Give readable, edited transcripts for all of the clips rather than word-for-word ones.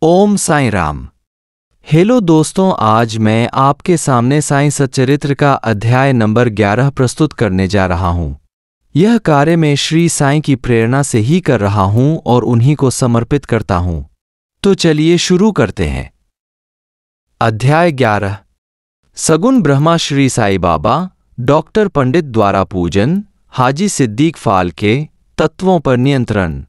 Om Sai Ram. Hello दोस्तों, आज मैं आपके सामने साईं सच्चरित्र का अध्याय नंबर 11 प्रस्तुत करने जा रहा हूं। यह कार्य मैं श्री साईं की प्रेरणा से ही कर रहा हूं और उन्हीं को समर्पित करता हूं। तो चलिए शुरू करते हैं। अध्याय 11। सगुण ब्रह्मा श्री साईं बाबा डॉक्टर पंडित द्वारा पूजन, हाजी सिद्दीक फाल के तत्वों पर नियंत्रण।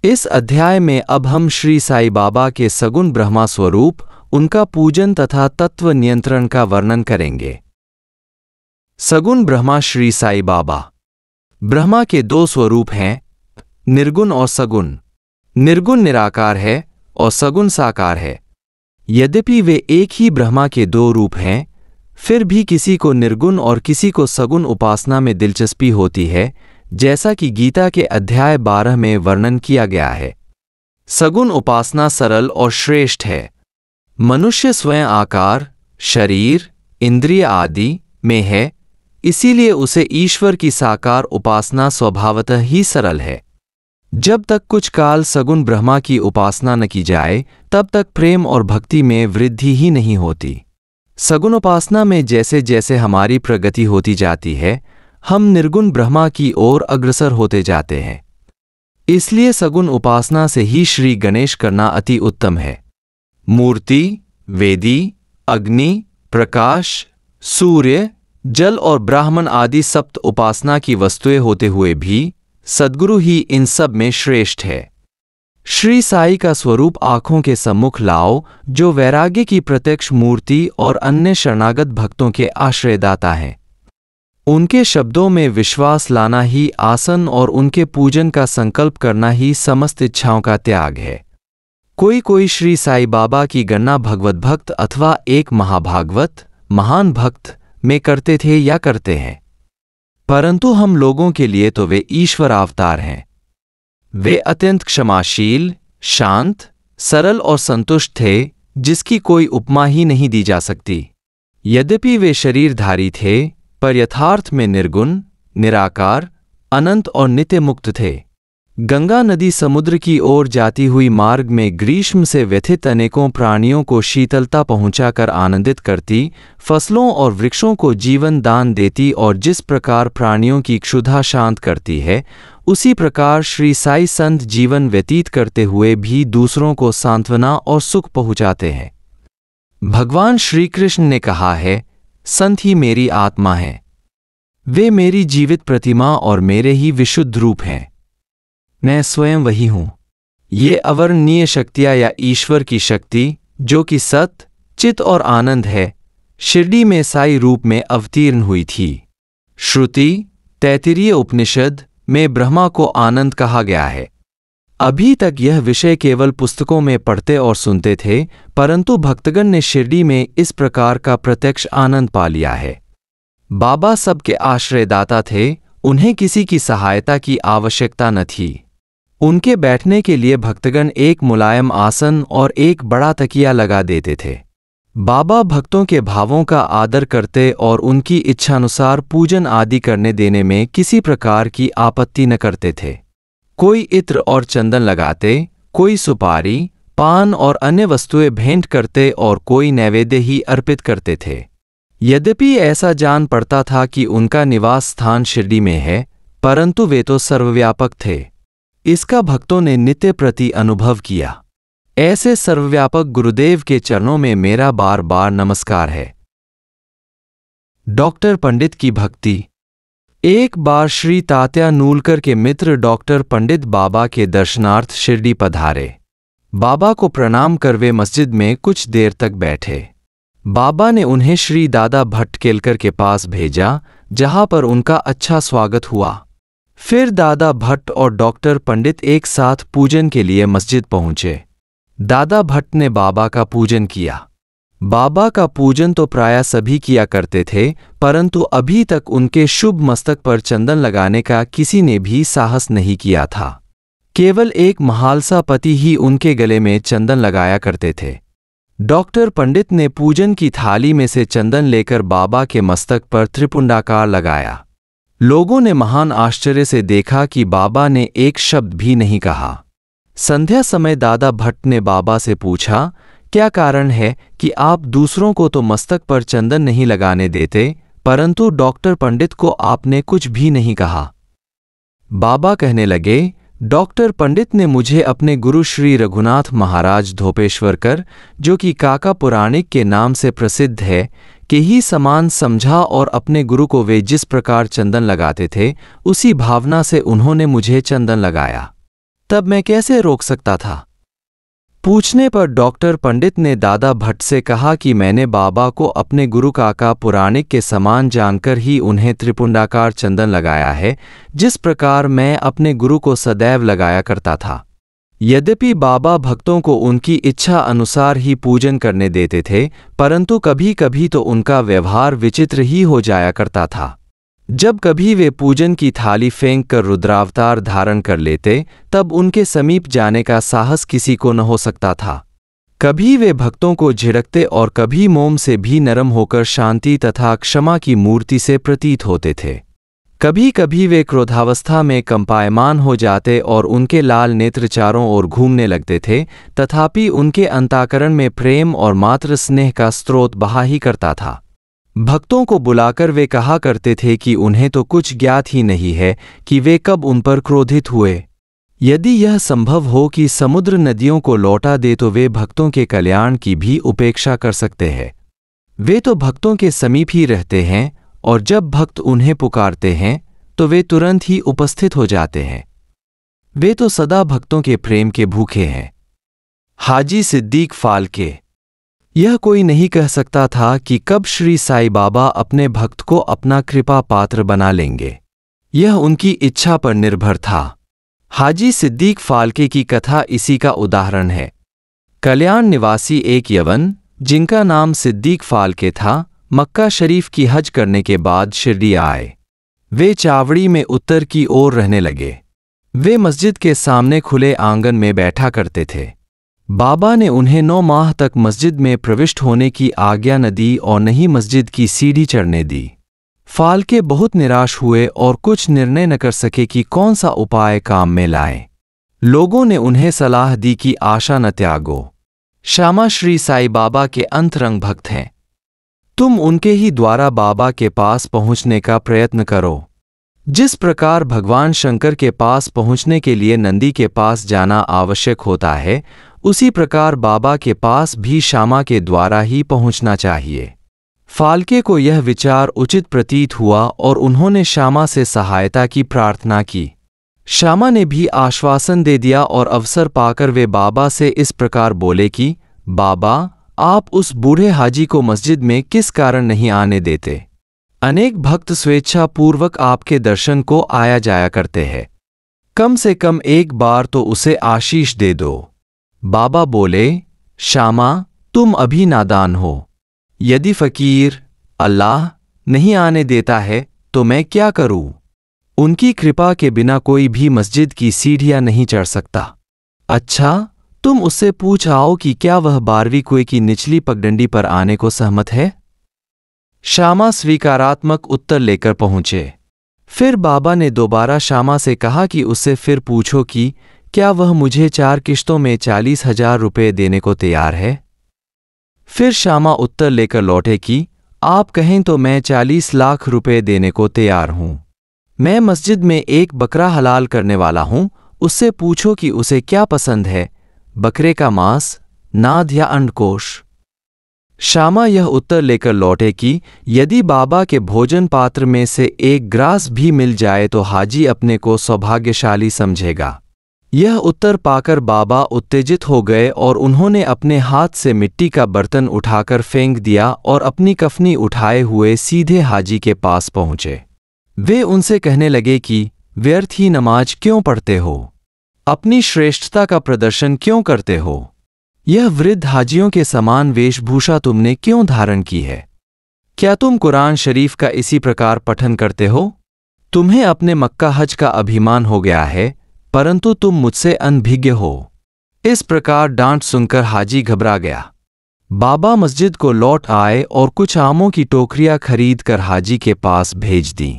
इस अध्याय में अब हम श्री साईं बाबा के सगुण ब्रह्मा स्वरूप, उनका पूजन तथा तत्व नियंत्रण का वर्णन करेंगे। सगुण ब्रह्मा श्री साईं बाबा। ब्रह्मा के दो स्वरूप हैं, निर्गुण और सगुण। निर्गुण निराकार है और सगुण साकार है। यद्यपि वे एक ही ब्रह्मा के दो रूप हैं, फिर भी किसी को निर्गुण और किसी को सगुण उपासना में दिलचस्पी होती है, जैसा कि गीता के अध्याय 12 में वर्णन किया गया है। सगुण उपासना सरल और श्रेष्ठ है। मनुष्य स्वयं आकार, शरीर, इंद्रिय आदि में है, इसीलिए उसे ईश्वर की साकार उपासना स्वभावतः ही सरल है। जब तक कुछ काल सगुण ब्रह्मा की उपासना न की जाए, तब तक प्रेम और भक्ति में वृद्धि ही नहीं होती। सगुण उपासना में जैसे जैसे हमारी प्रगति होती जाती है, हम निर्गुण ब्रह्मा की ओर अग्रसर होते जाते हैं। इसलिए सगुण उपासना से ही श्री गणेश करना अति उत्तम है। मूर्ति, वेदी, अग्नि, प्रकाश, सूर्य, जल और ब्राह्मण आदि सप्त उपासना की वस्तुएं होते हुए भी सद्गुरु ही इन सब में श्रेष्ठ है। श्री साईं का स्वरूप आंखों के सम्मुख लाओ, जो वैराग्य की प्रत्यक्ष मूर्ति और अन्य शरणागत भक्तों के आश्रयदाता हैं। उनके शब्दों में विश्वास लाना ही आसन और उनके पूजन का संकल्प करना ही समस्त इच्छाओं का त्याग है। कोई श्री साईं बाबा की गणना भगवत भक्त अथवा एक महाभागवत, महान भक्त में करते थे या करते हैं, परंतु हम लोगों के लिए तो वे ईश्वर अवतार हैं। वे अत्यंत क्षमाशील, शांत, सरल और संतुष्ट थे, जिसकी कोई उपमा ही नहीं दी जा सकती। यद्यपि वे शरीरधारी थे, पर यथार्थ में निर्गुण, निराकार, अनंत और नित्य मुक्त थे। गंगा नदी समुद्र की ओर जाती हुई मार्ग में ग्रीष्म से व्यथित अनेकों प्राणियों को शीतलता पहुंचाकर आनंदित करती, फसलों और वृक्षों को जीवन दान देती और जिस प्रकार प्राणियों की क्षुधा शांत करती है, उसी प्रकार श्री साईं संत जीवन व्यतीत करते हुए भी दूसरों को सांत्वना और सुख पहुंचाते हैं। भगवान श्री कृष्ण ने कहा है, संत ही मेरी आत्मा है। वे मेरी जीवित प्रतिमा और मेरे ही विशुद्ध रूप हैं। मैं स्वयं वही हूं। ये अवर्णनीय शक्तियां या ईश्वर की शक्ति, जो कि सत, चित और आनंद है, शिरडी में साई रूप में अवतीर्ण हुई थी। श्रुति, तैत्तिरीय उपनिषद में ब्रह्मा को आनंद कहा गया है। अभी तक यह विषय केवल पुस्तकों में पढ़ते और सुनते थे, परंतु भक्तगण ने शिरडी में इस प्रकार का प्रत्यक्ष आनंद पा लिया है। बाबा सबके आश्रयदाता थे, उन्हें किसी की सहायता की आवश्यकता न थी। उनके बैठने के लिए भक्तगण एक मुलायम आसन और एक बड़ा तकिया लगा देते थे। बाबा भक्तों के भावों का आदर करते और उनकी इच्छानुसार पूजन आदि करने देने में किसी प्रकार की आपत्ति न करते थे। कोई इत्र और चंदन लगाते, कोई सुपारी, पान और अन्य वस्तुएं भेंट करते और कोई नैवेद्य ही अर्पित करते थे। यद्यपि ऐसा जान पड़ता था कि उनका निवास स्थान शिरडी में है, परंतु वे तो सर्वव्यापक थे। इसका भक्तों ने नित्य प्रति अनुभव किया। ऐसे सर्वव्यापक गुरुदेव के चरणों में मेरा बार बार नमस्कार है। डॉक्टर पंडित की भक्ति। एक बार श्री तात्या नूलकर के मित्र डॉक्टर पंडित बाबा के दर्शनार्थ शिरडी पधारे। बाबा को प्रणाम कर वे मस्जिद में कुछ देर तक बैठे। बाबा ने उन्हें श्री दादा भट्ट के पास भेजा, जहां पर उनका अच्छा स्वागत हुआ। फिर दादा भट्ट और डॉक्टर पंडित एक साथ पूजन के लिए मस्जिद पहुंचे। दादा भट्ट ने बाबा का पूजन किया। बाबा का पूजन तो प्रायः सभी किया करते थे, परंतु अभी तक उनके शुभ मस्तक पर चंदन लगाने का किसी ने भी साहस नहीं किया था। केवल एक महालसा पति ही उनके गले में चंदन लगाया करते थे। डॉक्टर पंडित ने पूजन की थाली में से चंदन लेकर बाबा के मस्तक पर त्रिपुंडाकार लगाया। लोगों ने महान आश्चर्य से देखा कि बाबा ने एक शब्द भी नहीं कहा। संध्या समय दादा भट्ट ने बाबा से पूछा, क्या कारण है कि आप दूसरों को तो मस्तक पर चंदन नहीं लगाने देते, परंतु डॉक्टर पंडित को आपने कुछ भी नहीं कहा? बाबा कहने लगे, डॉक्टर पंडित ने मुझे अपने गुरु श्री रघुनाथ महाराज धोपेश्वरकर, जो कि काका पुराणिक के नाम से प्रसिद्ध है, के ही समान समझा और अपने गुरु को वे जिस प्रकार चंदन लगाते थे उसी भावना से उन्होंने मुझे चंदन लगाया। तब मैं कैसे रोक सकता था? पूछने पर डॉक्टर पंडित ने दादा भट्ट से कहा कि मैंने बाबा को अपने गुरु काका पुराणिक के समान जानकर ही उन्हें त्रिपुंडाकार चंदन लगाया है, जिस प्रकार मैं अपने गुरु को सदैव लगाया करता था। यद्यपि बाबा भक्तों को उनकी इच्छा अनुसार ही पूजन करने देते थे, परंतु कभी कभी तो उनका व्यवहार विचित्र ही हो जाया करता था। जब कभी वे पूजन की थाली फेंक कर रुद्रावतार धारण कर लेते, तब उनके समीप जाने का साहस किसी को न हो सकता था। कभी वे भक्तों को झिड़कते और कभी मोम से भी नरम होकर शांति तथा क्षमा की मूर्ति से प्रतीत होते थे। कभी कभी वे क्रोधावस्था में कंपायमान हो जाते और उनके लाल नेत्र चारों ओर घूमने लगते थे, तथापि उनके अंतःकरण में प्रेम और मातृ स्नेह का स्रोत बहा ही करता था। भक्तों को बुलाकर वे कहा करते थे कि उन्हें तो कुछ ज्ञात ही नहीं है कि वे कब उन पर क्रोधित हुए। यदि यह संभव हो कि समुद्र नदियों को लौटा दे तो वे भक्तों के कल्याण की भी उपेक्षा कर सकते हैं। वे तो भक्तों के समीप ही रहते हैं और जब भक्त उन्हें पुकारते हैं तो वे तुरंत ही उपस्थित हो जाते हैं। वे तो सदा भक्तों के प्रेम के भूखे हैं। हाजी सिद्दीक फाल्के। यह कोई नहीं कह सकता था कि कब श्री साईं बाबा अपने भक्त को अपना कृपा पात्र बना लेंगे। यह उनकी इच्छा पर निर्भर था। हाजी सिद्दीक फाल्के की कथा इसी का उदाहरण है। कल्याण निवासी एक यवन, जिनका नाम सिद्दीक फाल्के था, मक्का शरीफ की हज करने के बाद शिरडी आए। वे चावड़ी में उत्तर की ओर रहने लगे। वे मस्जिद के सामने खुले आंगन में बैठा करते थे। बाबा ने उन्हें 9 माह तक मस्जिद में प्रविष्ट होने की आज्ञा न दी और न ही मस्जिद की सीढ़ी चढ़ने दी। फाल्के बहुत निराश हुए और कुछ निर्णय न कर सके कि कौन सा उपाय काम में लाएं। लोगों ने उन्हें सलाह दी कि आशा न त्यागो। श्यामा श्री साईं बाबा के अंतरंग भक्त हैं। तुम उनके ही द्वारा बाबा के पास पहुंचने का प्रयत्न करो। जिस प्रकार भगवान शंकर के पास पहुंचने के लिए नंदी के पास जाना आवश्यक होता है, उसी प्रकार बाबा के पास भी श्यामा के द्वारा ही पहुंचना चाहिए। फाल्के को यह विचार उचित प्रतीत हुआ और उन्होंने श्यामा से सहायता की प्रार्थना की। श्यामा ने भी आश्वासन दे दिया और अवसर पाकर वे बाबा से इस प्रकार बोले कि बाबा, आप उस बूढ़े हाजी को मस्जिद में किस कारण नहीं आने देते? अनेक भक्त स्वेच्छापूर्वक आपके दर्शन को आया जाया करते हैं। कम से कम एक बार तो उसे आशीष दे दो। बाबा बोले, श्यामा, तुम अभी नादान हो। यदि फकीर अल्लाह नहीं आने देता है तो मैं क्या करूं? उनकी कृपा के बिना कोई भी मस्जिद की सीढ़ियां नहीं चढ़ सकता। अच्छा, तुम उससे पूछ आओ कि क्या वह 12वीं कुएं की निचली पगडंडी पर आने को सहमत है? श्यामा स्वीकारात्मक उत्तर लेकर पहुंचे। फिर बाबा ने दोबारा श्यामा से कहा कि उससे फिर पूछो कि क्या वह मुझे 4 किश्तों में 40,000 रुपये देने को तैयार है? फिर श्यामा उत्तर लेकर लौटे कि आप कहें तो मैं 40 लाख रुपये देने को तैयार हूं। मैं मस्जिद में एक बकरा हलाल करने वाला हूं, उससे पूछो कि उसे क्या पसंद है, बकरे का मांस, नाद या अंडकोश? श्यामा यह उत्तर लेकर लौटे कि यदि बाबा के भोजन पात्र में से एक ग्रास भी मिल जाए तो हाजी अपने को सौभाग्यशाली समझेगा। यह उत्तर पाकर बाबा उत्तेजित हो गए और उन्होंने अपने हाथ से मिट्टी का बर्तन उठाकर फेंक दिया और अपनी कफनी उठाए हुए सीधे हाजी के पास पहुंचे। वे उनसे कहने लगे कि व्यर्थ ही नमाज क्यों पढ़ते हो? अपनी श्रेष्ठता का प्रदर्शन क्यों करते हो? यह वृद्ध हाजियों के समान वेशभूषा तुमने क्यों धारण की है? क्या तुम कुरान शरीफ का इसी प्रकार पठन करते हो? तुम्हें अपने मक्का हज का अभिमान हो गया है, परंतु तुम मुझसे अनभिज्ञ हो। इस प्रकार डांट सुनकर हाजी घबरा गया। बाबा मस्जिद को लौट आए और कुछ आमों की टोकरियां खरीद कर हाजी के पास भेज दी।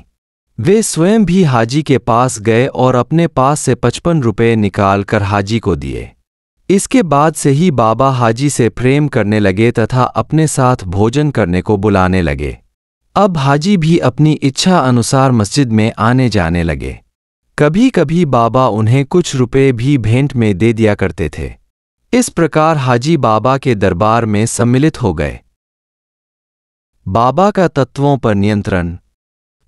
वे स्वयं भी हाजी के पास गए और अपने पास से 55 रुपये निकाल कर हाजी को दिए। इसके बाद से ही बाबा हाजी से प्रेम करने लगे तथा अपने साथ भोजन करने को बुलाने लगे। अब हाजी भी अपनी इच्छा अनुसार मस्जिद में आने जाने लगे। कभी कभी बाबा उन्हें कुछ रुपए भी भेंट में दे दिया करते थे। इस प्रकार हाजी बाबा के दरबार में सम्मिलित हो गए। बाबा का तत्वों पर नियंत्रण।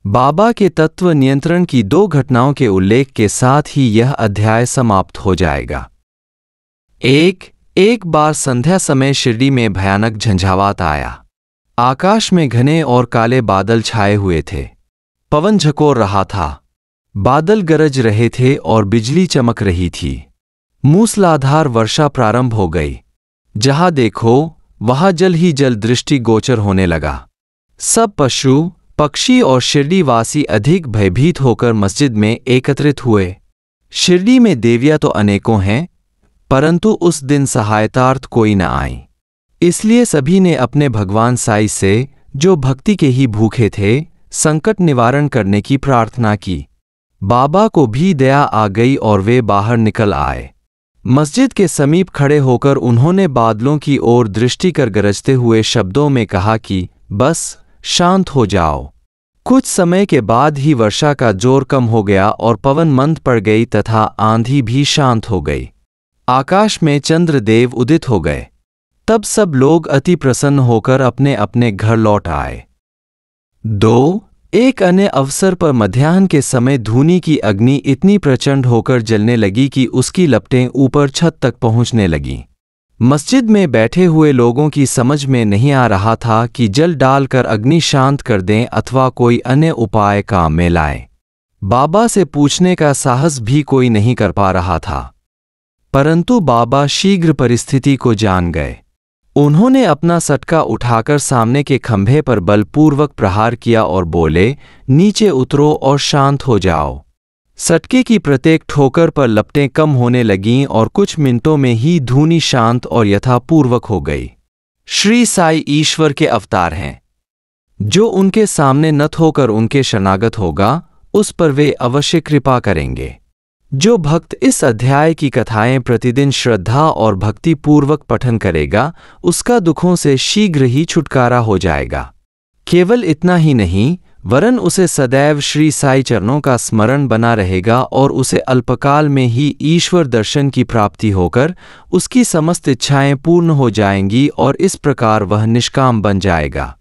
बाबा के तत्व नियंत्रण की 2 घटनाओं के उल्लेख के साथ ही यह अध्याय समाप्त हो जाएगा। एक बार संध्या समय शिरडी में भयानक झंझावात आया। आकाश में घने और काले बादल छाए हुए थे। पवन झकोर रहा था। बादल गरज रहे थे और बिजली चमक रही थी। मूसलाधार वर्षा प्रारंभ हो गई। जहां देखो वहां जल ही जल दृष्टि गोचर होने लगा। सब पशु पक्षी और शिरडीवासी अधिक भयभीत होकर मस्जिद में एकत्रित हुए। शिरडी में देवियां तो अनेकों हैं, परंतु उस दिन सहायतार्थ कोई न आई। इसलिए सभी ने अपने भगवान साईं से, जो भक्ति के ही भूखे थे, संकट निवारण करने की प्रार्थना की। बाबा को भी दया आ गई और वे बाहर निकल आए। मस्जिद के समीप खड़े होकर उन्होंने बादलों की ओर दृष्टि कर गरजते हुए शब्दों में कहा कि बस शांत हो जाओ। कुछ समय के बाद ही वर्षा का जोर कम हो गया और पवन मंद पड़ गई तथा आंधी भी शांत हो गई। आकाश में चंद्रदेव उदित हो गए। तब सब लोग अति प्रसन्न होकर अपने अपने घर लौट आए। 2 एक अन्य अवसर पर मध्याह्न के समय धूनी की अग्नि इतनी प्रचंड होकर जलने लगी कि उसकी लपटें ऊपर छत तक पहुंचने लगीं। मस्जिद में बैठे हुए लोगों की समझ में नहीं आ रहा था कि जल डालकर अग्नि शांत कर दें अथवा कोई अन्य उपाय काम में लाएं। बाबा से पूछने का साहस भी कोई नहीं कर पा रहा था, परंतु बाबा शीघ्र परिस्थिति को जान गए। उन्होंने अपना सटका उठाकर सामने के खंभे पर बलपूर्वक प्रहार किया और बोले, नीचे उतरो और शांत हो जाओ। सटके की प्रत्येक ठोकर पर लपटें कम होने लगीं और कुछ मिनटों में ही धूनी शांत और यथापूर्वक हो गई। श्री साईं ईश्वर के अवतार हैं। जो उनके सामने नत होकर उनके शरणागत होगा, उस पर वे अवश्य कृपा करेंगे। जो भक्त इस अध्याय की कथाएं प्रतिदिन श्रद्धा और भक्ति पूर्वक पठन करेगा, उसका दुखों से शीघ्र ही छुटकारा हो जाएगा। केवल इतना ही नहीं, वरन उसे सदैव श्री साईं चरणों का स्मरण बना रहेगा और उसे अल्पकाल में ही ईश्वर दर्शन की प्राप्ति होकर उसकी समस्त इच्छाएं पूर्ण हो जाएंगी और इस प्रकार वह निष्काम बन जाएगा।